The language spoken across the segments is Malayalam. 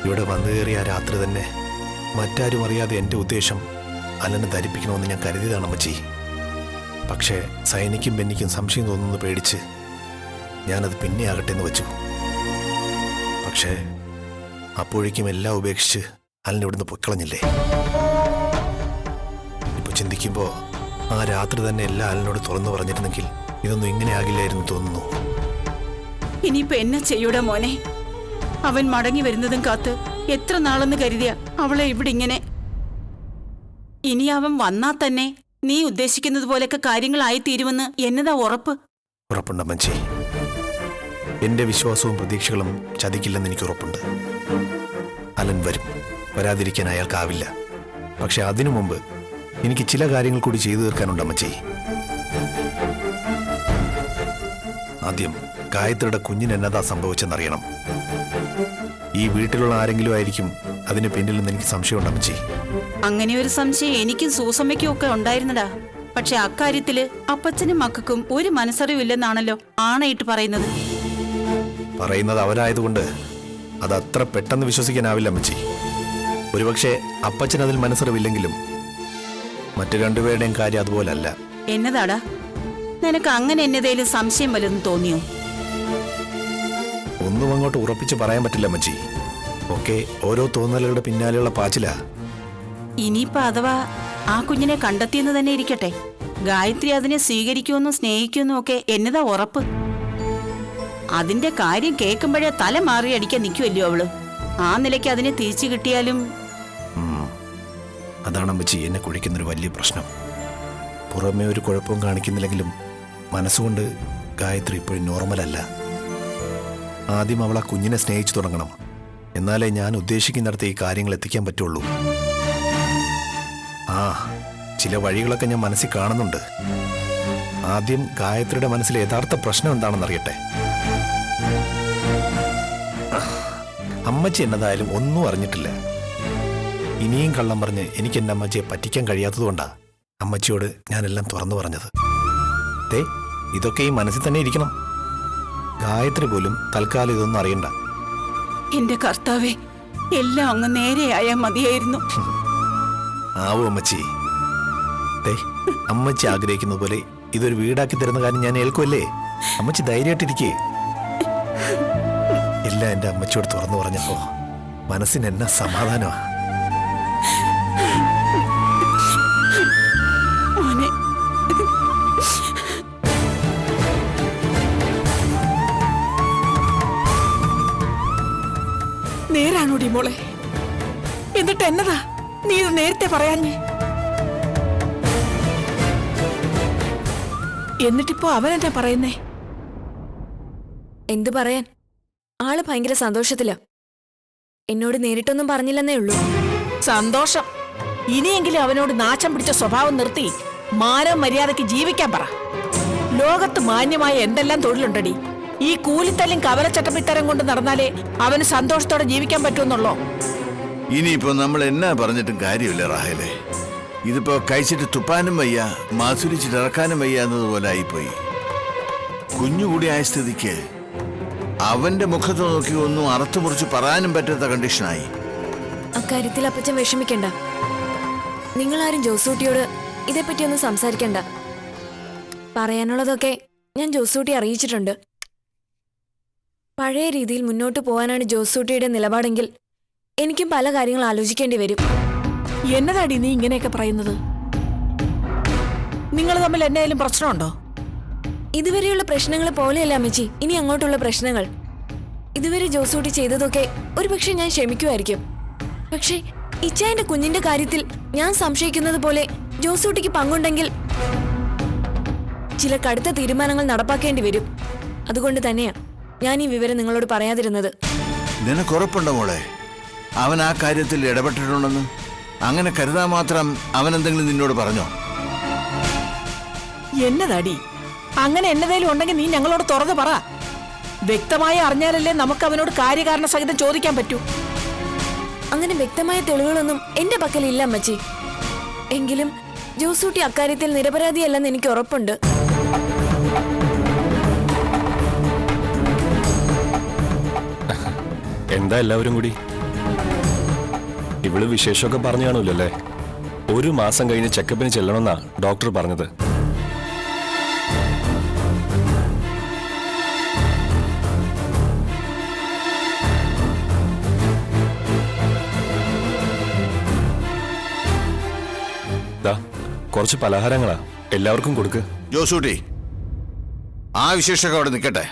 ഇവിടെ വന്നു കയറിയ ആ രാത്രി തന്നെ മറ്റാരും അറിയാതെ എൻ്റെ ഉദ്ദേശം അലനെ ധരിപ്പിക്കണമെന്ന് ഞാൻ കരുതിയതാണ് അമ്മച്ചി. പക്ഷേ സൈനിക്കും ബെന്നിക്കും സംശയം തോന്നുന്നു പേടിച്ച് ഞാനത് പിന്നെ ആകട്ടെ എന്ന് വെച്ചു. പക്ഷേ അപ്പോഴേക്കും എല്ലാം ഉപേക്ഷിച്ച് അലൻ ഇവിടുന്ന് പൊക്കളഞ്ഞില്ലേ. ഇപ്പൊ ചിന്തിക്കുമ്പോൾ ആ രാത്രി തന്നെ എല്ലാം അലനോട് തുറന്നു പറഞ്ഞിരുന്നെങ്കിൽ ഇതൊന്നും ഇങ്ങനെ ആകില്ലായിരുന്നു തോന്നുന്നു. ഇനിയിപ്പോ എന്നെ ചെയ്യൂടാ മോനെ? അവൻ മടങ്ങി വരുന്നതും കാത്ത് എത്ര നാളെന്ന് കരുതിയ അവളെ ഇവിടെ ഇങ്ങനെ. ഇനി അവൻ വന്നാ തന്നെ നീ ഉദ്ദേശിക്കുന്നത് പോലെയൊക്കെ കാര്യങ്ങളായിത്തീരുമെന്ന് എന്നതാ ഉറപ്പ്? ഉറപ്പുണ്ടമ്മച്ചി. എന്റെ വിശ്വാസവും പ്രതീക്ഷകളും ചതിക്കില്ലെന്ന് എനിക്ക് ഉറപ്പുണ്ട്. അലൻ വരും, വരാതിരിക്കാൻ അയാൾക്കാവില്ല. പക്ഷെ അതിനു മുമ്പ് എനിക്ക് ചില കാര്യങ്ങൾ കൂടി ചെയ്തു തീർക്കാനുണ്ടമ്മച്ചി. ആദ്യം ഗായത്രിയുടെ കുഞ്ഞിന് എന്നതാ സംഭവിച്ചെന്നറിയണം. ഈ വീട്ടിലുള്ള ആരെങ്കിലും ആയിരിക്കും അതിന് പിന്നിലെന്ന് എനിക്ക് സംശയമുണ്ടമ്മച്ചി. അങ്ങനെ ഒരു സംശയം എനിക്കും സൂസമ്മയ്ക്കും ഒക്കെ ഉണ്ടായിരുന്നടാ. പക്ഷെ അക്കാര്യത്തില് അപ്പച്ചനും മക്കൾക്കും ഒരു മനസ്സറിവില്ലെന്നാണല്ലോ ആണയിട്ട് പറയുന്നത്. പറയുന്നത് അവരായതുകൊണ്ട് അത് അത്ര പെട്ടെന്ന് വിശ്വസിക്കാനാവില്ല അമ്മച്ചി. ഒരുപക്ഷെ അപ്പച്ചൻ അതിൽ മനസ്സറിവില്ലെങ്കിലും മറ്റു രണ്ടുപേരുടെയും കാര്യം അതുപോലല്ല. എന്നതാടാ? നിനക്ക് അങ്ങനെ എന്നതേലും സംശയം വല്ലതും തോന്നിയോ? ഒന്നും അങ്ങോട്ട് ഉറപ്പിച്ച് പറയാൻ പറ്റില്ല അമ്മച്ചി. ഒക്കെ ഓരോ തോന്നലുകളുടെ പിന്നാലെയുള്ള പാച്ചിലാ. ഇനിയിപ്പോ അഥവാ ആ കുഞ്ഞിനെ കണ്ടെത്തിയെന്ന് തന്നെ ഇരിക്കട്ടെ, ഗായത്രി അതിനെ സ്വീകരിക്കുമെന്നും സ്നേഹിക്കുമെന്നും ഒക്കെ എന്നതാ ഉറപ്പ്? അതിന്റെ കാര്യം കേൾക്കുമ്പോഴേ തല മാറി അടിക്കാൻ നിൽക്കുമല്ലോ അവള്. ആ നിലയ്ക്ക് അതിനെ തിരിച്ചു കിട്ടിയാലും. അതാണ് അമ്മച്ചി എന്നെ കുഴിക്കുന്നൊരു വലിയ പ്രശ്നം. പുറമേ ഒരു കുഴപ്പവും കാണിക്കുന്നില്ലെങ്കിലും മനസ്സുകൊണ്ട് ഗായത്രി ഇപ്പോഴും നോർമലല്ല. ആദ്യം അവൾ ആ കുഞ്ഞിനെ സ്നേഹിച്ചു തുടങ്ങണം. എന്നാലേ ഞാൻ ഉദ്ദേശിക്കുന്നിടത്ത് ഈ കാര്യങ്ങൾ എത്തിക്കാൻ പറ്റുള്ളൂ. ചില വഴികളൊക്കെ ഞാൻ മനസ്സിൽ കാണുന്നുണ്ട്. ആദ്യം ഗായത്രിയുടെ മനസ്സിലെ യഥാർത്ഥ പ്രശ്നം എന്താണെന്നറിയട്ടെ. അമ്മച്ചി എന്നതായാലും ഒന്നും അറിഞ്ഞിട്ടില്ല. ഇനിയും കള്ളം പറഞ്ഞ് എനിക്ക് എൻ്റെ അമ്മച്ചിയെ പറ്റിക്കാൻ കഴിയാത്തതുകൊണ്ടാ അമ്മച്ചിയോട് ഞാനെല്ലാം തുറന്നു പറഞ്ഞത്. ഇതൊക്കെ ഈ മനസ്സിൽ തന്നെ ഇരിക്കണം. ഗായത്രി പോലും തൽക്കാലം ഇതൊന്നും അറിയണ്ട. എന്റെ കർത്താവേ, എല്ലാം അങ്ങ് നേരെയായാ മതിയായിരുന്നു. ആവോ അമ്മച്ചി. അമ്മച്ചി ആഗ്രഹിക്കുന്ന പോലെ ഇതൊരു വീടാക്കി തരുന്ന കാര്യം ഞാൻ ഏൽക്കുമല്ലേ. അമ്മച്ചി ധൈര്യമായിട്ടിരിക്കേ. എല്ലാം എൻ്റെ അമ്മച്ചിയോട് തുറന്നു പറഞ്ഞപ്പോ മനസ്സിന് എന്നാ സമാധാനമാ. നേരാണോടി മോളെ? എന്നിട്ട് എന്നതാ നീ ഇത് നേരത്തെ പറയാഞ്ഞേ? എന്നിട്ടിപ്പോ അവനെന്താ പറയുന്നേ? എന്തു പറയാൻ, ആള് ഭയങ്കര സന്തോഷത്തിലാ. എന്നോട് നേരിട്ടൊന്നും പറഞ്ഞില്ലെന്നേ ഉള്ളൂ. സന്തോഷം. ഇനിയെങ്കിലും അവനോട് നാശം പിടിച്ച സ്വഭാവം നിർത്തി മാനവ മര്യാദയ്ക്ക് ജീവിക്കാൻ പറ. ലോകത്ത് മാന്യമായ എന്തെല്ലാം തൊഴിലുണ്ടടി. ഈ കൂലിത്തല്ലും കവലച്ചട്ടപ്പിത്തരം കൊണ്ട് നടന്നാലേ അവന് സന്തോഷത്തോടെ ജീവിക്കാൻ പറ്റുമെന്നുള്ളോ? ഇനിയിപ്പോ നമ്മൾ എന്നാ പറഞ്ഞിട്ടും കാര്യമില്ല റാഹേലേ. ഇതിപ്പോ കഴിച്ചിട്ട് തുപ്പാനും വയ്യ, മാസുരിച്ചിട്ട് ഇറക്കാനും വയ്യ എന്നതുപോലെ ആയിപ്പോയി. കുഞ്ഞുകൂടി ആയ സ്ഥിതിക്ക് അവന്റെ മുഖത്ത് നോക്കി ഒന്നും അറുത്തു മുറിച്ച് പറയാനും പറ്റാത്ത കണ്ടീഷനായി. അക്കാര്യത്തിൽ അപ്പച്ചൻ വിഷമിക്കണ്ട. നിങ്ങളാരും ജോസൂട്ടിയോട് ഇതേപ്പറ്റിയൊന്നും സംസാരിക്കണ്ട. പറയാനുള്ളതൊക്കെ ഞാൻ ജോസൂട്ടി അറിയിച്ചിട്ടുണ്ട്. പഴയ രീതിയിൽ മുന്നോട്ട് പോകാനാണ് ജോസൂട്ടിയുടെ നിലപാടെങ്കിൽ എനിക്കും പല കാര്യങ്ങൾ ആലോചിക്കേണ്ടി വരും. എന്നതാടി നീ ഇങ്ങനെയൊക്കെ പറയുന്നത്? നിങ്ങൾ തമ്മിൽ എന്നായാലും പ്രശ്നമുണ്ടോ? ഇതുവരെയുള്ള പ്രശ്നങ്ങൾ പോലെയല്ല അമ്മച്ചി ഇനി അങ്ങോട്ടുള്ള പ്രശ്നങ്ങൾ. ഇതുവരെ ജോസൂട്ടി ചെയ്തതൊക്കെ ഒരുപക്ഷെ ഞാൻ ക്ഷമിക്കുമായിരിക്കും. പക്ഷേ ഇച്ചായന്റെ കുഞ്ഞിന്റെ കാര്യത്തിൽ ഞാൻ സംശയിക്കുന്നത് പോലെ ജോസൂട്ടിക്ക് പങ്കുണ്ടെങ്കിൽ ചില കടുത്ത തീരുമാനങ്ങൾ നടപ്പാക്കേണ്ടി വരും. അതുകൊണ്ട് തന്നെയാ ഞാൻ ഈ വിവരം നിങ്ങളോട് പറയാതിരുന്നത്. നിനക്കുറപ്പുണ്ടോ മോളെ അവൻ ആ കാര്യത്തിൽ ഇടപെട്ടിട്ടുണ്ടെന്ന്? അങ്ങനെ കരുതാൻ മാത്രം അവൻ എന്തെങ്കിലും നിന്നോട് പറഞ്ഞോ? എന്നതാടി? അങ്ങനെ എന്നതേലും ഉണ്ടെങ്കിൽ നീ ഞങ്ങളോട് തുറന്നു പറ. വ്യക്തമായി അറിഞ്ഞാലല്ലേ നമുക്ക് അവനോട് കാര്യകാരണ സഹിതം ചോദിക്കാൻ പറ്റൂ. അങ്ങനെ വ്യക്തമായ തെളിവുകളൊന്നും എന്റെ പക്കലില്ല അമ്മച്ചി. എങ്കിലും ജോസൂട്ടി അക്കാര്യത്തിൽ നിരപരാധിയല്ലെന്ന് എനിക്ക് ഉറപ്പുണ്ട്. എന്താ എല്ലാവരും കൂടി? ഇവള് വിശേഷമൊക്കെ പറഞ്ഞു കാണൂലല്ലേ? 1 മാസം കഴിഞ്ഞ് ചെക്കപ്പിന് ചെല്ലണമെന്നാ ഡോക്ടർ പറഞ്ഞത്. കുറച്ച് പലഹാരങ്ങളാ, എല്ലാവർക്കും കൊടുക്ക്. ജോസൂട്ടി, ആ വിശേഷമൊക്കെ അവിടെ നിൽക്കട്ടെ.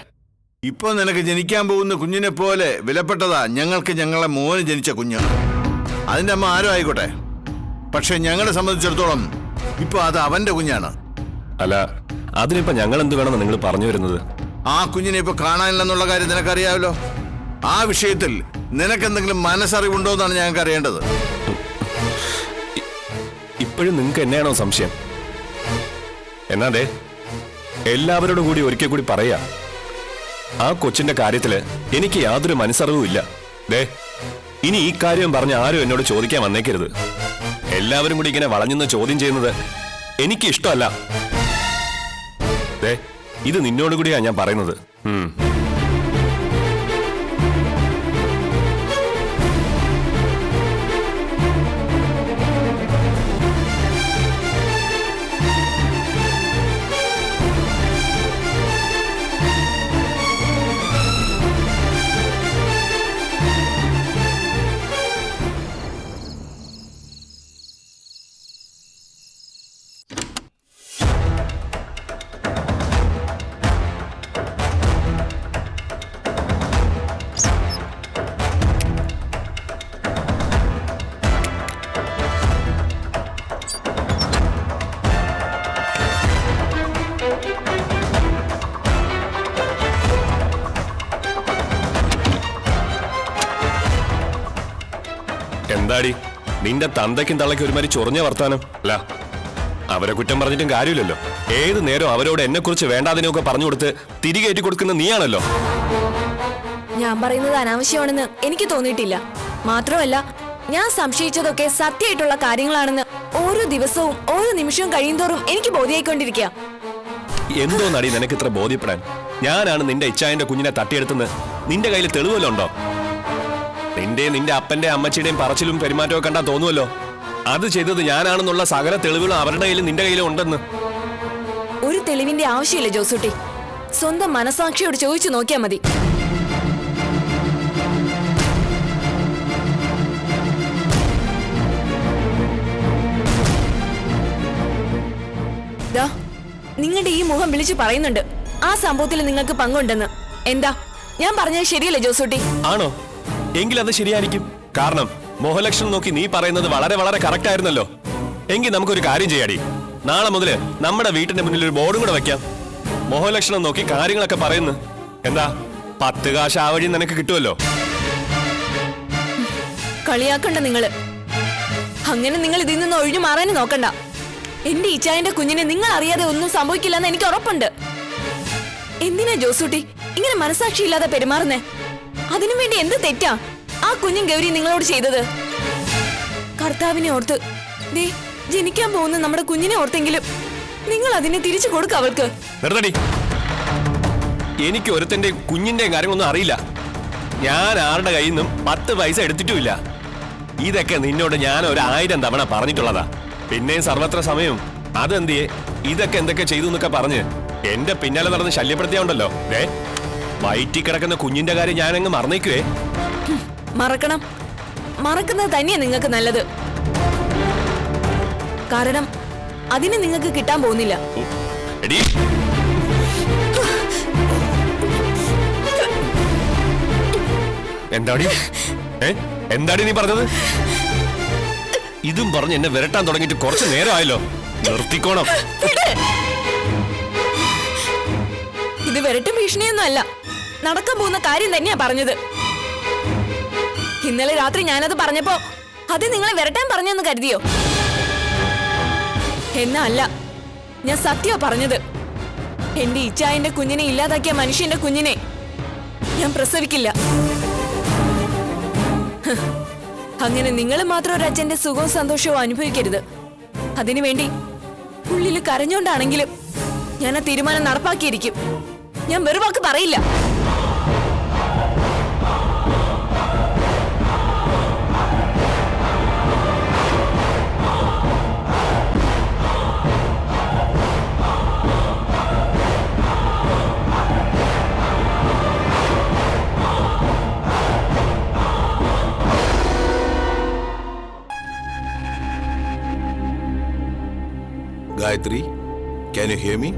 ഇപ്പൊ നിനക്ക് ജനിക്കാൻ പോകുന്ന കുഞ്ഞിനെ പോലെ വിലപ്പെട്ടതാ ഞങ്ങൾക്ക് ഞങ്ങളെ മോന് ജനിച്ച കുഞ്ഞ്. അതിന്റെ അമ്മ ആരും ആയിക്കോട്ടെ, പക്ഷെ ഞങ്ങളെ സംബന്ധിച്ചിടത്തോളം ഇപ്പൊ അത് അവന്റെ കുഞ്ഞാണ്. അല്ല, അതിനിപ്പോ ഞങ്ങൾ എന്ത് വേണമെന്ന് നിങ്ങൾ പറഞ്ഞു വരുന്നത്? ആ കുഞ്ഞിനെ ഇപ്പൊ കാണാനില്ലെന്നുള്ള കാര്യം നിനക്കറിയാമല്ലോ. ആ വിഷയത്തിൽ നിനക്കെന്തെങ്കിലും മനസ്സറിവുണ്ടോ എന്നാണ് ഞങ്ങൾക്ക് അറിയേണ്ടത്. ഇപ്പോഴും നിങ്ങൾക്ക് എന്നെയാണോ സംശയം? എന്നാതെ എല്ലാവരോടും കൂടി ഒരിക്കൽ കൂടി പറയാ, ആ കൊച്ചിന്റെ കാര്യത്തില് എനിക്ക് യാതൊരു മനസ്സറിവും ഇല്ല. ഇനി ഈ കാര്യം പറഞ്ഞ് ആരും എന്നോട് ചോദിക്കാൻ വന്നേക്കരുത്. എല്ലാവരും കൂടി ഇങ്ങനെ വളഞ്ഞെന്ന് ചോദ്യം ചെയ്യുന്നത് എനിക്ക് ഇഷ്ടമല്ല. ഇത് നിന്നോട് കൂടിയാ ഞാൻ പറയുന്നത്. എന്താടി നിന്റെ തന്തയ്ക്കും തള്ളയ്ക്കും ഒരുമാതിരി ചൊറിഞ്ഞ വർത്താനം? അല്ല, അവരെ കുറ്റം പറഞ്ഞിട്ടും കാര്യമില്ലല്ലോ. ഏത് നേരം അവരോട് എന്നെ കുറിച്ച് വേണ്ടാതിനൊക്കെ പറഞ്ഞു കൊടുത്ത് തിരികെ ഏറ്റി കൊടുക്കുന്ന നീയാണല്ലോ. ഞാൻ പറയുന്നത് അനാവശ്യമാണെന്ന് എനിക്ക് തോന്നിയിട്ടില്ല. മാത്രമല്ല, ഞാൻ സംശയിച്ചതൊക്കെ സത്യമായിട്ടുള്ള കാര്യങ്ങളാണെന്ന് ഓരോ ദിവസവും ഓരോ നിമിഷവും കഴിയുന്തോറും എനിക്ക് ബോധ്യമായിക്കൊണ്ടിരിക്കുക. എന്തോ നടി നിനക്ക് ഇത്ര ബോധ്യപ്പെടാൻ? ഞാനാണ് നിന്റെ ഇച്ചായന്റെ കുഞ്ഞിനെ തട്ടിയെടുത്തെന്ന് നിന്റെ കയ്യിൽ തെളിവല്ലോ ഉണ്ടോ? നിന്റെ അപ്പന്റെ അമ്മച്ചിയുടെയും പറച്ചിലും പെരുമാറ്റവും കണ്ടാ തോന്നുമല്ലോ അത് ചെയ്തത് ഞാനാണെന്നുള്ള സകല തെളിവുകളും അവരുടെ കയ്യിലും നിന്റെ കയ്യിലും ഉണ്ടെന്ന്. ഒരു തെളിവിന്റെ ആവശ്യമില്ല ജോസൂട്ടി. സ്വന്തം മനസാക്ഷിയോട് ചോദിച്ചു നോക്കിയാ മതി. നിങ്ങളുടെ ഈ മുഖം വിളിച്ചു പറയുന്നുണ്ട് ആ സംഭവത്തിൽ നിങ്ങൾക്ക് പങ്കുണ്ടെന്ന്. എന്താ ഞാൻ പറഞ്ഞത് ശരിയല്ലേ ജോസൂട്ടി? ആണോ? എങ്കിൽ അത് ശരിയായിരിക്കും. കാരണം മോഹലക്ഷ്മി നോക്കി നീ പറയുന്നത് വളരെ വളരെ കറക്റ്റ് ആയിരുന്നല്ലോ. എങ്കിൽ നമുക്കൊരു കാര്യം ചെയ്യാടി. നാളെ മുതല് നമ്മുടെ വീട്ടിന്റെ മുന്നിൽ ഒരു ബോർഡും കൂടെ വെക്കാം. മോഹലക്ഷ്മി നോക്കി കാര്യങ്ങളൊക്കെ പറയുന്നു. എന്താ 10 കാശ് ആ വഴി നിനക്ക് കിട്ടുമല്ലോ. കളിയാക്കണ്ട നിങ്ങള്. അങ്ങനെ നിങ്ങൾ ഇതിൽ നിന്ന് ഒഴിഞ്ഞു മാറാനും നോക്കണ്ട. എന്റെ ഇച്ചായന്റെ കുഞ്ഞിനെ നിങ്ങൾ അറിയാതെ ഒന്നും സംഭവിക്കില്ലെന്ന് എനിക്ക് ഉറപ്പുണ്ട്. എന്തിനാ ജോസൂട്ടി ഇങ്ങനെ മനസാക്ഷിയില്ലാതെ പെരുമാറുന്നേ? അതിനു വേണ്ടി എന്ത് തെറ്റാ ആ കുഞ്ഞും ഗൗരി നിങ്ങളോട് ചെയ്തത്? കർത്താവിനെ ഓർത്ത് ജനിക്കാൻ പോകുന്ന നമ്മുടെ കുഞ്ഞിനെ ഓർത്തെങ്കിലും നിങ്ങൾ അതിനെ തിരിച്ചു കൊടുക്ക അവൾക്ക്. എനിക്ക് ഒരുത്തന്റെ കുഞ്ഞിന്റെയും കാര്യങ്ങളൊന്നും അറിയില്ല. ഞാൻ ആരുടെ കയ്യിൽ നിന്നും 10 പൈസ എടുത്തിട്ടുമില്ല. ഇതൊക്കെ നിന്നോട് ഞാൻ 1000 തവണ പറഞ്ഞിട്ടുള്ളതാ. പിന്നെയും സർവത്ര സമയവും അതെന്തിയെ ഇതൊക്കെ എന്തൊക്കെ ചെയ്തു എന്നൊക്കെ പറഞ്ഞ് എന്റെ പിന്നാലെ നടന്ന് ശല്യപ്പെടുത്തിയാണ്ടല്ലോ. വയറ്റി കിടക്കുന്ന കുഞ്ഞിന്റെ കാര്യം ഞാനങ്ങ് മറന്നേക്കുവേ. മറക്കണം. മറക്കുന്നത് തന്നെയാ നിങ്ങൾക്ക് നല്ലത്. കാരണം അതിന് നിങ്ങൾക്ക് കിട്ടാൻ പോകുന്നില്ല. എന്താടി നീ പറഞ്ഞത്? ഇതും പറഞ്ഞ് എന്നെ വിരട്ടാൻ തുടങ്ങിയിട്ട് കുറച്ച് നേരമായല്ലോ. നിർത്തിക്കോണം. ഇത് വിരട്ടും ഭീഷണിയൊന്നും അല്ല, നടക്കാൻ പോകുന്ന കാര്യം തന്നെയാ പറഞ്ഞത്. ഇന്നലെ രാത്രി ഞാനത് പറഞ്ഞപ്പോ അത് നിങ്ങളെ വിരട്ടാൻ പറഞ്ഞെന്ന് കരുതിയോ? എന്നാ അല്ല, ഞാൻ സത്യം പറഞ്ഞത്. എന്റെ ഇച്ചായന്റെ കുഞ്ഞിനെ ഇല്ലാതാക്കിയ മനുഷ്യന്റെ കുഞ്ഞിനെ ഞാൻ പ്രസവിക്കില്ല. അങ്ങനെ നിങ്ങൾ മാത്രം ഒരു അച്ഛന്റെ സുഖവും സന്തോഷവും അനുഭവിക്കരുത്. അതിനുവേണ്ടി ഉള്ളിൽ കരഞ്ഞോണ്ടാണെങ്കിലും ഞാൻ ആ തീരുമാനം നടപ്പാക്കിയിരിക്കും. ഞാൻ വെറുവാക്ക് പറയില്ല. Gayatri, can you hear me?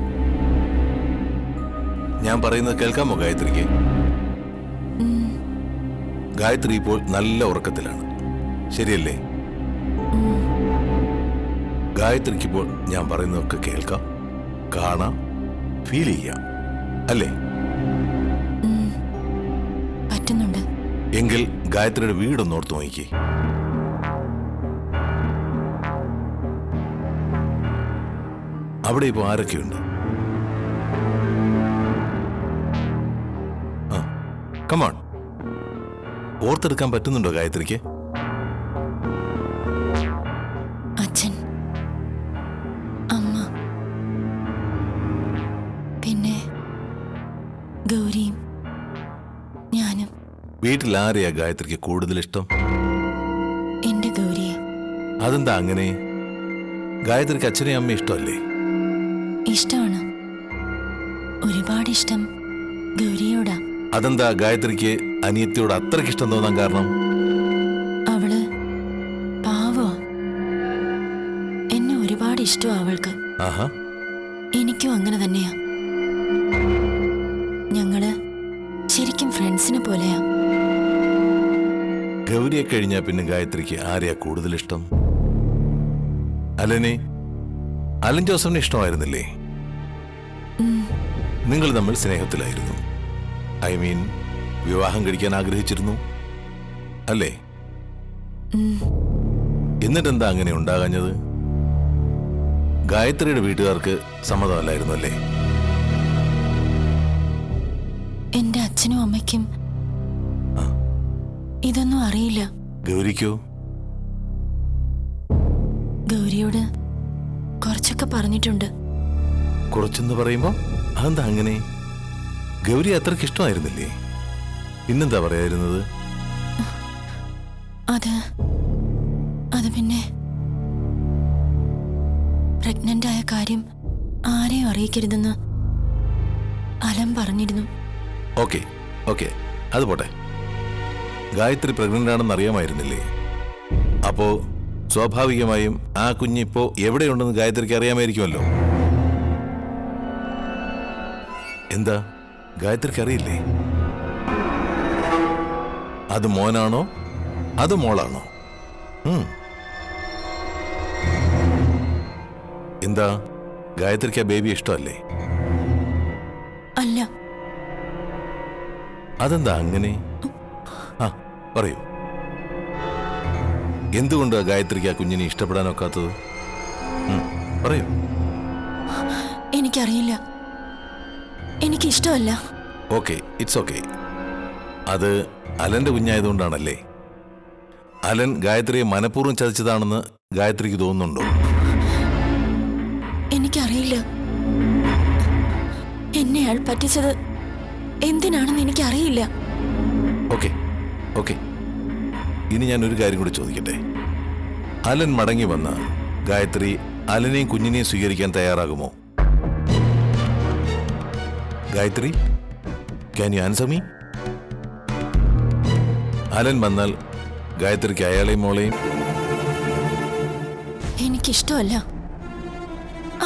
ഞാൻ പറയുന്നത് കേൾക്കാമോ ഗായത്രിക്ക്? ഗായത്രി ഇപ്പോൾ നല്ല ഉറക്കത്തിലാണ്, ശരിയല്ലേ? ഗായത്രിക്ക് ഇപ്പോൾ ഞാൻ പറയുന്നതൊക്കെ കേൾക്കാം, കാണാം, ഫീൽ ചെയ്യാം, അല്ലേ? പറ്റുന്നുണ്ട്. എങ്കിൽ ഗായത്രിയുടെ വീടൊന്ന് ഓർത്ത് നോക്കി. അവിടെ ഇപ്പോൾ ആരൊക്കെയുണ്ട്? കമോൺ, ഓർത്തെടുക്കാൻ പറ്റുന്നുണ്ടോ ഗായത്രിക്ക്? അച്ഛൻ, അമ്മ, പിന്നെ ഗൗരിയും ഞാനും. വീട്ടിൽ ആരെയാ ഗായത്രിക്ക് കൂടുതൽ ഇഷ്ടം? എന്റെ ഗൗരിയെ. അതെന്താ അങ്ങനെ? ഗായത്രിക്ക് അച്ഛനെയും അമ്മയും ഇഷ്ടമല്ലേ? ഇഷ്ടമാണ്, ഒരുപാട് ഇഷ്ടം ഗൗരിയോടാ. അതെന്താ ഗായത്രിക്ക് അനിയത്തിയോട് അത്രയ്ക്ക് ഇഷ്ടം തോന്നാൻ കാരണം? അവള് പാവോ, എന്നെ ഒരുപാട് ഇഷ്ടമാ അവൾക്ക്. ആഹാ, എനിക്കും അങ്ങനെ തന്നെയാ. ഞങ്ങള് ശരിക്കും ഫ്രണ്ട്സിനെ പോലെയാ. ഗൗരിയെ കഴിഞ്ഞാ പിന്നെ ഗായത്രിക്ക് ആരെയാ കൂടുതൽ ഇഷ്ടം? അലനെ? അലൻ ജോസഫിനെ ഇഷ്ടമായിരുന്നില്ലേ? നിങ്ങൾ തമ്മിൽ സ്നേഹത്തിലായിരുന്നു, ഐ മീൻ വിവാഹം കഴിക്കാൻ ആഗ്രഹിച്ചിരുന്നു, അല്ലേ? എന്നിട്ടെന്താ അങ്ങനെ ഉണ്ടാകാഞ്ഞത്? ഗായത്രിയുടെ വീട്ടുകാർക്ക് സമ്മതമല്ലായിരുന്നു, അല്ലേ? എന്റെ അച്ഛനും അമ്മയ്ക്കും ഇതൊന്നും അറിയില്ല. ഗൗരിക്കോ? ഗൗരിയോട് കുറച്ചൊക്കെ പറഞ്ഞിട്ടുണ്ട്. കുറച്ചെന്ന് പറയുമ്പോ അതെന്താ അങ്ങനെ? ഗൗരി അത്രയ്ക്ക് ഇഷ്ടമായിരുന്നില്ലേ? പിന്നെന്താ പറയായിരുന്നത്? അത് പിന്നെ പ്രഗ്നന്റ് ആയ കാര്യം ആരെയും അറിയിക്കരുതെന്ന് അലൻ പറഞ്ഞിരുന്നു. ഓക്കെ ഓക്കെ, അത് പോട്ടെ. ഗായത്രി പ്രഗ്നന്റ് ആണെന്ന് അറിയാമായിരുന്നില്ലേ? അപ്പോ സ്വാഭാവികമായും ആ കുഞ്ഞിപ്പോ എവിടെയുണ്ടെന്ന് ഗായത്രിക്ക് അറിയാമായിരിക്കുമല്ലോ. എന്താ ഗായത്രിക്ക് അറിയില്ലേ? അത് മോനാണോ അത് മോളാണോ? എന്താ ഗായത്രിക്ക് ആ ബേബി ഇഷ്ടമല്ലേ? അല്ല. അതെന്താ അങ്ങനെ? ആ പറയൂ, എന്തുകൊണ്ടാ ഗായത്രിക്ക് ആ കുഞ്ഞിനെ ഇഷ്ടപ്പെടാനൊക്കാത്തത്? പറയൂ. എനിക്കറിയില്ല, എനിക്കിഷ്ടമല്ല. Okay, it's okay. അത് അലന്റെ കുഞ്ഞായതുകൊണ്ടാണല്ലേ? അലൻ ഗായത്രിയെ മനഃപൂർവ്വം ചതിച്ചതാണെന്ന് ഗായത്രിക്ക് തോന്നുന്നുണ്ടോ? എനിക്കറിയില്ല, എന്നെ അയാൾ പറ്റിച്ചത് എന്തിനാണെന്ന് എനിക്കറിയില്ല. ഓക്കെ ഓക്കെ, ഇനി ഞാൻ ഒരു കാര്യം കൂടി ചോദിക്കട്ടെ. അലൻ മടങ്ങി വന്ന ഗായത്രി അലനെയും കുഞ്ഞിനെയും സ്വീകരിക്കാൻ തയ്യാറാകുമോ? Gayathri, can you answer me? Alan വന്നാൽ ഗായത്രിക്ക് അയാളെയും മോളെയും? എനിക്കിഷ്ടമല്ല.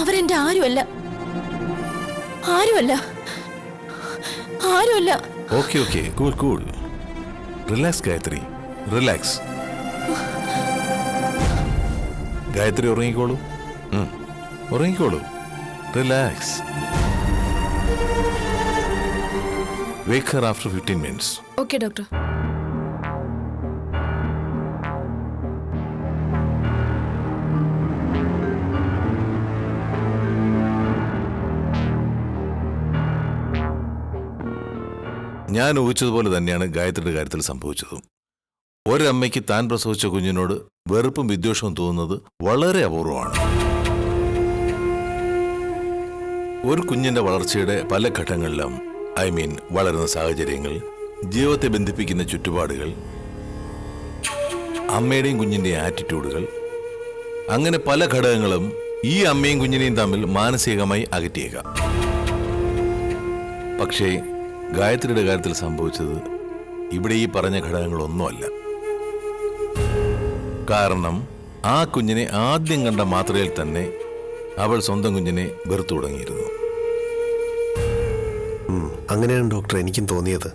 അവരെന്റെ ആരുമല്ല, ആരുമല്ല, ആരുമല്ല. Okay okay, cool cool, relax Gayathri, relax. Gayathri ഉറങ്ങിക്കോളൂ, ഉറങ്ങിക്കോളൂ, relax. Wake her after 15 minutes. Okay doctor. ഞാൻ ഊഹിച്ചതുപോലെ തന്നെയാണ് ഗായത്രിയുടെ കാര്യത്തിൽ സംഭവിച്ചതും. ഒരമ്മയ്ക്ക് താൻ പ്രസവിച്ച കുഞ്ഞിനോട് വെറുപ്പും വിദ്വേഷവും തോന്നുന്നത് വളരെ അപൂർവമാണ്. ഒരു കുഞ്ഞിന്റെ വളർച്ചയുടെ പല ഘട്ടങ്ങളിലും, ഐ മീൻ വളരുന്ന സാഹചര്യങ്ങൾ, ജീവിതത്തെ ബന്ധിപ്പിക്കുന്ന ചുറ്റുപാടുകൾ, അമ്മയുടെയും കുഞ്ഞിൻ്റെയും ആറ്റിറ്റ്യൂഡുകൾ, അങ്ങനെ പല ഘടകങ്ങളും ഈ അമ്മയും കുഞ്ഞിനെയും തമ്മിൽ മാനസികമായി അകറ്റിയേക്കാം. പക്ഷേ ഗായത്രിയുടെ കാര്യത്തിൽ സംഭവിച്ചത് ഇവിടെ ഈ പറഞ്ഞ ഘടകങ്ങളൊന്നുമല്ല. കാരണം ആ കുഞ്ഞിനെ ആദ്യം കണ്ട മാത്രയിൽ തന്നെ അവൾ സ്വന്തം കുഞ്ഞിനെ വെറുത്തു തുടങ്ങിയിരുന്നു. അങ്ങനെയാണ് ഡോക്ടർ എനിക്കും തോന്നിയത്.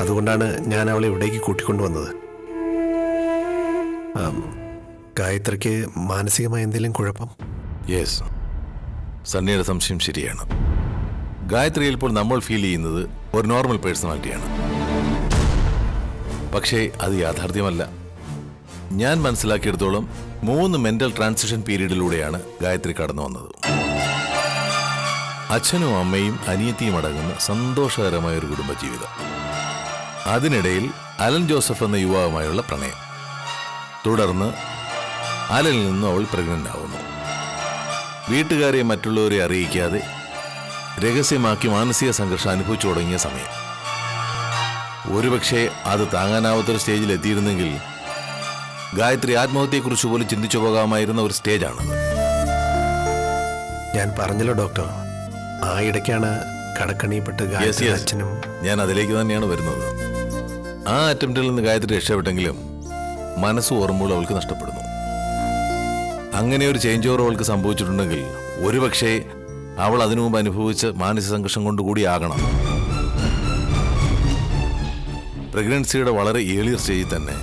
അതുകൊണ്ടാണ് ഞാൻ അവളെ ഇവിടേക്ക് കൂട്ടിക്കൊണ്ടുവന്നത്. ഗായത്രിക്ക് മാനസികമായ എന്തെങ്കിലും കുഴപ്പം? യെസ്, സണ്ണിയുടെ സംശയം ശരിയാണ്. ഗായത്രി ഇപ്പോൾ നമ്മൾ ഫീൽ ചെയ്യുന്നത് ഒരു നോർമൽ പേഴ്സണാലിറ്റിയാണ്. പക്ഷേ അത് യാഥാർത്ഥ്യമല്ല. ഞാൻ മനസ്സിലാക്കിയെടുത്തോളം 3 മെന്റൽ ട്രാൻസിഷൻ പീരീഡിലൂടെയാണ് ഗായത്രി കടന്നു വന്നത്. അച്ഛനും അമ്മയും അനിയത്തിയും അടങ്ങുന്ന സന്തോഷകരമായ ഒരു കുടുംബജീവിതം. അതിനിടയിൽ അലൻ ജോസഫ് എന്ന യുവാവുമായുള്ള പ്രണയം. തുടർന്ന് അലനിൽ നിന്ന് അവൾ പ്രഗ്നന്റ് ആവുന്നു. വീട്ടുകാരെ മറ്റുള്ളവരെ അറിയിക്കാതെ രഹസ്യമാക്കി മാനസിക സംഘർഷം അനുഭവിച്ചു തുടങ്ങിയ സമയം. ഒരുപക്ഷെ അത് താങ്ങാനാവാത്തൊരു സ്റ്റേജിൽ എത്തിയിരുന്നെങ്കിൽ ഗായത്രി ആത്മഹത്യയെക്കുറിച്ച് പോലും ചിന്തിച്ചു പോകാമായിരുന്ന ഒരു സ്റ്റേജാണത്. ഞാൻ പറഞ്ഞല്ലോ ഡോക്ടർ, ആ ഇടയ്ക്കാണ് കടക്കണിപ്പെട്ട് ഗായത്രി അച്ഛനും. ഞാൻ അതിലേക്ക് തന്നെയാണ് വരുന്നത്. ആ അറ്റംപ്റ്റിൽ നിന്ന് ഗായത്രി രക്ഷപ്പെട്ടെങ്കിലും മനസ്സ് ഓർമ്മകൾ അവൾക്ക് നഷ്ടപ്പെടുന്നു. അങ്ങനെ ഒരു ചേഞ്ച് ഓവർ അവൾക്ക് സംഭവിച്ചിട്ടുണ്ടെങ്കിൽ ഒരുപക്ഷെ അവൾ അതിനു മുമ്പ് അനുഭവിച്ച മാനസിക സംഘർഷം കൊണ്ടുകൂടിയാകണം. പ്രഗ്നൻസിയുടെ വളരെ ഏർലിയർ സ്റ്റേജിൽ തന്നെ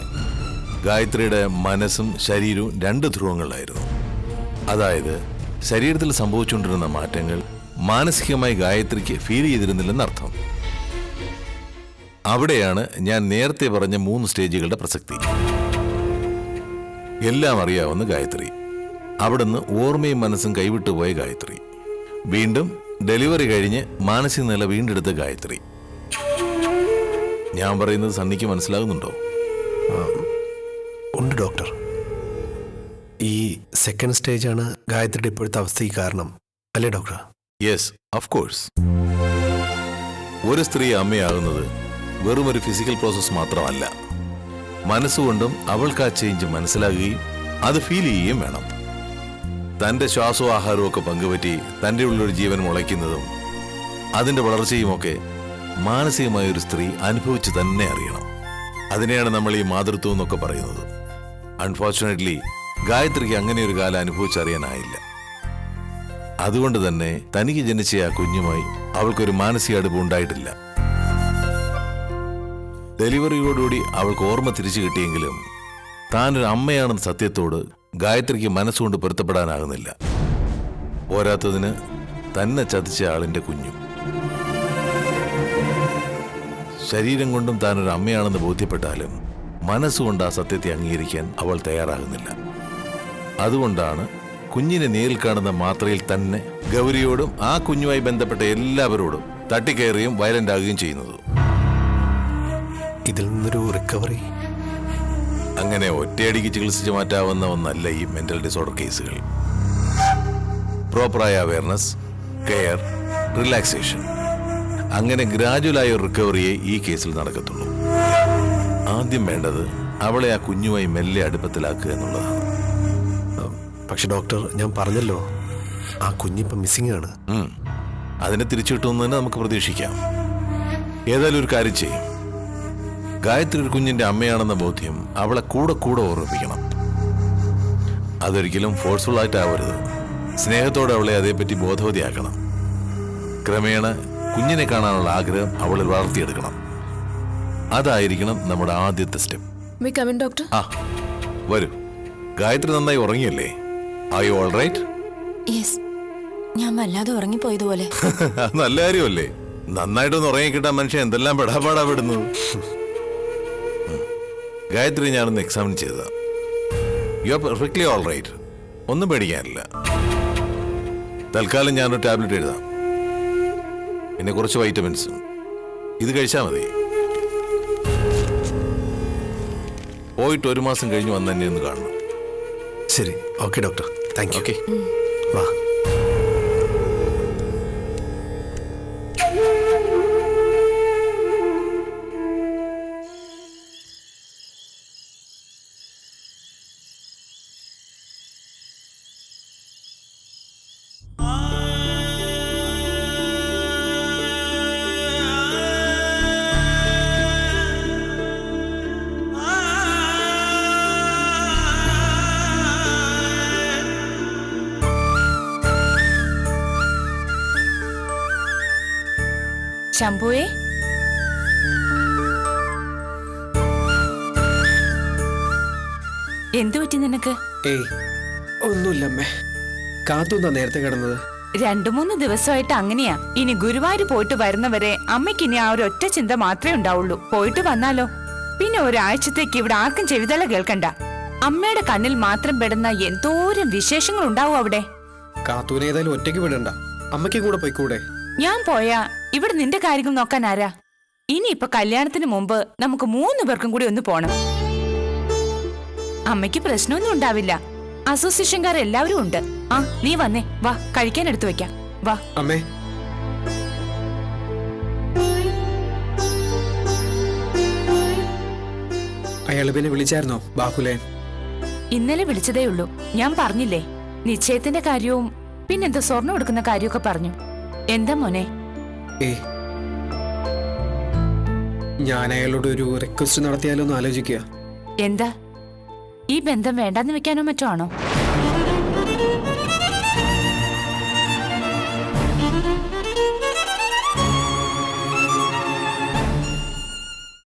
ഗായത്രിയുടെ മനസ്സും ശരീരവും 2 ധ്രുവങ്ങളിലായിരുന്നു. അതായത് ശരീരത്തിൽ സംഭവിച്ചുകൊണ്ടിരുന്ന മാറ്റങ്ങൾ മാനസികമായി ഗായത്രിക്ക് ഫീൽ ചെയ്തിരുന്നില്ലെന്നർത്ഥം. അവിടെയാണ് ഞാൻ നേരത്തെ പറഞ്ഞ 3 സ്റ്റേജുകളുടെ പ്രസക്തി. എല്ലാം അറിയാവുന്ന ഗായത്രി, അവിടുന്ന് ഓർമ്മയും മനസ്സും കൈവിട്ടുപോയ ഗായത്രി, വീണ്ടും ഡെലിവറി കഴിഞ്ഞ് മാനസിക നില വീണ്ടെടുത്ത ഗായത്രി. ഞാൻ പറയുന്നത് സണ്ണിക്ക് മനസ്സിലാകുന്നുണ്ടോ? ഉണ്ട് ഡോക്ടർ. ഈ സെക്കൻഡ് സ്റ്റേജാണ് ഗായത്രിയുടെ ഇപ്പോഴത്തെ അവസ്ഥയ്ക്ക് കാരണം, അല്ലേ ഡോക്ടർ? Yes, of course. ഒരു സ്ത്രീ അമ്മയാകുന്നത് വെറും ഒരു ഫിസിക്കൽ പ്രോസസ് മാത്രമല്ല. മനസ്സുകൊണ്ടും അവൾക്ക് ആ ചേഞ്ച് മനസ്സിലാകുകയും അത് ഫീൽ ചെയ്യുകയും വേണം. തൻ്റെ ശ്വാസവും ആഹാരവും ഒക്കെ പങ്കുപറ്റി തൻ്റെ ഉള്ളൊരു ജീവൻ മുളയ്ക്കുന്നതും അതിൻ്റെ വളർച്ചയുമൊക്കെ മാനസികമായ ഒരു സ്ത്രീ അനുഭവിച്ച് തന്നെ അറിയണം. അതിനെയാണ് നമ്മൾ ഈ മാതൃത്വം എന്നൊക്കെ പറയുന്നത്. അൺഫോർച്ചുനേറ്റ്ലി ഗായത്രിക്ക് അങ്ങനെ ഒരു കാലം അനുഭവിച്ചറിയാനായില്ല. അതുകൊണ്ട് തന്നെ തനിക്ക് ജനിച്ച ആ കുഞ്ഞുമായി അവൾക്കൊരു മാനസിക അടുപ്പം ഉണ്ടായിട്ടില്ല. ഡെലിവറിയോടുകൂടി അവൾക്ക് ഓർമ്മ തിരിച്ചു കിട്ടിയെങ്കിലും താനൊരു അമ്മയാണെന്ന സത്യത്തോട് ഗായത്രിക്ക് മനസ്സുകൊണ്ട് പൊരുത്തപ്പെടാനാകുന്നില്ല. പോരാത്തതിന് തന്നെ ചതിച്ച ആളിന്റെ കുഞ്ഞും. ശരീരം കൊണ്ടും താനൊരു അമ്മയാണെന്ന് ബോധ്യപ്പെട്ടാലും മനസ്സുകൊണ്ട് ആ സത്യത്തെ അംഗീകരിക്കാൻ അവൾ തയ്യാറാകുന്നില്ല. അതുകൊണ്ടാണ് കുഞ്ഞിനെ നേരിൽ കാണുന്ന മാത്രയിൽ തന്നെ ഗൗരിയോടും ആ കുഞ്ഞുമായി ബന്ധപ്പെട്ട എല്ലാവരോടും തട്ടിക്കയറുകയും വയലന്റ് ആകുകയും ചെയ്യുന്നത്. ഇതിൽ നിന്നൊരു റിക്കവറി അങ്ങനെ ഒറ്റയടിക്ക് ചികിത്സിച്ച് മാറ്റാവുന്ന ഒന്നല്ല ഈ മെന്റൽ ഡിസോർഡർ കേസുകൾ. പ്രോപ്പറായ അവയർനെസ്, കെയർ, റിലാക്സേഷൻ, അങ്ങനെ ഗ്രാജുവലായ ഒരു റിക്കവറിയെ ഈ കേസിൽ നടക്കത്തുള്ളൂ. ആദ്യം വേണ്ടത് അവളെ ആ കുഞ്ഞുമായി മെല്ലെ അടുപ്പത്തിലാക്കുക എന്നുള്ളതാണ്. പക്ഷെ ഡോക്ടർ, ഞാൻ പറഞ്ഞല്ലോ, ആ കുഞ്ഞിപ്പം മിസ്സിംഗ് ആണ്. അതിനെ തിരിച്ചു കിട്ടുമെന്ന് തന്നെ നമുക്ക് പ്രതീക്ഷിക്കാം. ഏതായാലും ഒരു കാര്യം ചെയ്യും, ഗായത്രി ഒരു കുഞ്ഞിന്റെ അമ്മയാണെന്ന ബോധ്യം അവളെ കൂടെ കൂടെ ഓർമ്മിപ്പിക്കണം. അതൊരിക്കലും ഫോഴ്സ്ഫുൾ ആയിട്ടാവരുത്. സ്നേഹത്തോടെ അവളെ അതേപ്പറ്റി ബോധവതിയാക്കണം. ക്രമേണ കുഞ്ഞിനെ കാണാനുള്ള ആഗ്രഹം അവളിൽ വളർത്തിയെടുക്കണം. അതായിരിക്കണം നമ്മുടെ ആദ്യത്തെ സ്റ്റെപ്പ്. ഡോക്ടർ, ആ വരൂ. ഗായത്രി നന്നായി ഉറങ്ങിയല്ലേ? Are you all right? Yes, ഞാൻ വല്ലാതെ ഉറങ്ങിപ്പോയതുപോലെ. നല്ല കാര്യമല്ലേ? നന്നായിട്ടൊന്ന് ഉറങ്ങിക്കിട്ടാൻ മനുഷ്യൻ എന്തെല്ലാം പെടാപാടാ പെടുന്നു. ഗായത്രി ഞാനൊന്ന് എക്സാമിൻ ചെയ്തതാ. You are perfectly all right. ഒന്നും പേടിക്കാനില്ല. തൽക്കാലം ഞാനൊരു ടാബ്ലറ്റ് എഴുതാം, പിന്നെ കുറച്ച് വൈറ്റമിൻസും. ഇത് കഴിച്ചാൽ മതി. പോയിട്ട് 1 മാസം കഴിഞ്ഞ് വന്ന് തന്നെ ഒന്ന് കാണണം. ശരി, okay doctor, thank you. Okay, വാ. ശംഭുവേ, എന്തു പറ്റി നിനക്ക്? ഏയ് ഒന്നുമില്ലമ്മേ. കാത്തുന്നാ നേരത്തെ കിടന്നത്. 2-3 ദിവസമായിട്ട് അങ്ങനെയാ. ഇനി ഗുരുവായൂർ പോയിട്ട് വരുന്നവരെ അമ്മയ്ക്ക് ഇനി ആ ഒരു ഒറ്റ ചിന്ത മാത്രമേ ഉണ്ടാവുള്ളൂ. പോയിട്ട് വന്നാലോ? പിന്നെ ഒരാഴ്ചത്തേക്ക് ഇവിടെ ആർക്കും ചെവിതല കേൾക്കണ്ട. അമ്മയുടെ കണ്ണിൽ മാത്രം പെടുന്ന എന്തോരം വിശേഷങ്ങൾ ഉണ്ടാവും അവിടെ. കാത്തൂനെ ഏതായാലും ഒറ്റയ്ക്ക് വിടണ്ട, അമ്മയ്ക്ക് കൂടെ പോയിക്കൂടെ? ഞാൻ പോയാ ഇവിടെ നിന്റെ കാര്യങ്ങൾ നോക്കാൻ ആരാ? ഇനിയിപ്പൊ കല്യാണത്തിന് മുമ്പ് നമുക്ക് 3 പേർക്കും കൂടി ഒന്ന് പോണം. അമ്മയ്ക്ക് പ്രശ്നമൊന്നും ഉണ്ടാവില്ല. അസോസിയേഷൻകാർ എല്ലാവരും ഉണ്ട്. ആ, നീ വന്നേ, വാ, കഴിക്കാൻ എടുത്തു വെക്കാം, വാ. അമ്മേ, അയാൾ പിന്നെ വിളിച്ചായിരുന്നോ ബാഹുലേൻ? ഇന്നലെ വിളിച്ചതേ ഉള്ളൂ. ഞാൻ പറഞ്ഞില്ലേ, നിശ്ചയത്തിന്റെ കാര്യവും പിന്നെന്താ സ്വർണ്ണം എടുക്കുന്ന കാര്യമൊക്കെ പറഞ്ഞു. എന്താ മോനെ? ഏ, ഞാൻ അയാളോട് ഒരു റിക്വസ്റ്റ് നടത്തിയാലോ എന്ന് ആലോചിക്കുക. എന്താ? ഈ ബന്ധം വേണ്ടാന്ന് വെക്കാനോ മറ്റോ ആണോ?